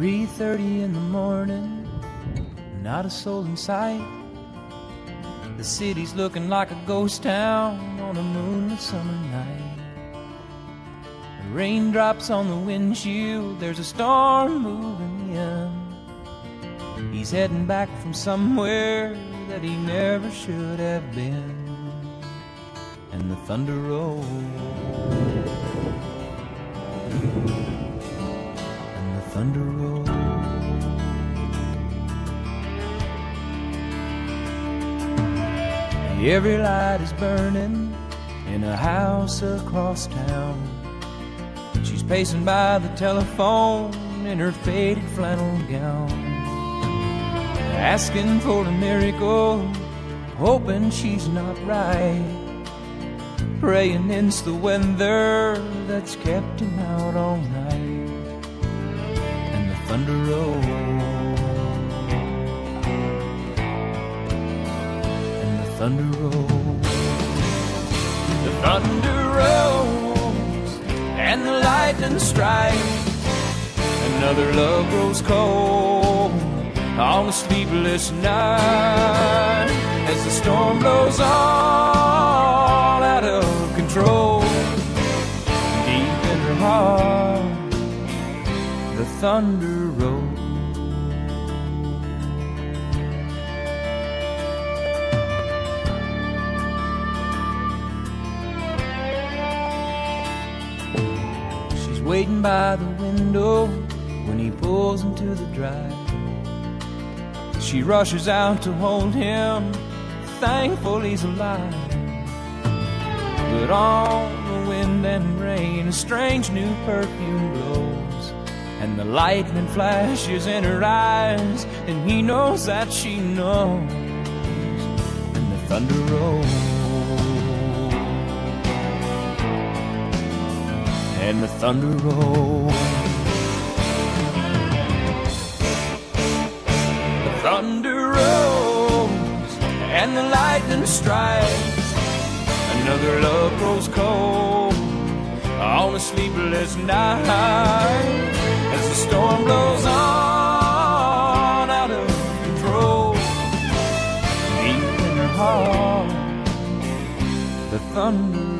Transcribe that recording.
3:30 in the morning, not a soul in sight. The city's looking like a ghost town on a moonlit summer night. Raindrops on the windshield, there's a storm moving in. He's heading back from somewhere that he never should have been. And the thunder rolls, and the thunder rolls. Every light is burning in a house across town. She's pacing by the telephone in her faded flannel gown, asking for a miracle, hoping she's not right, praying it's the weather that's kept him out all night. And the thunder rolls, and the thunder rolls. The thunder rolls, and the lightning strikes. Another love grows cold on a sleepless night, as the storm blows all out of control. Deep in her heart, the thunder rolls. She's waiting by the window when he pulls into the drive. She rushes out to hold him, thankful he's alive. But on the wind and rain, a strange new perfume blows, and the lightning flashes in her eyes, and he knows that she knows. And the thunder rolls, and the thunder rolls. Thunder rolls, and the lightning strikes. Another love grows cold on a sleepless night, as the storm blows on out of control. Deep in her heart, the thunder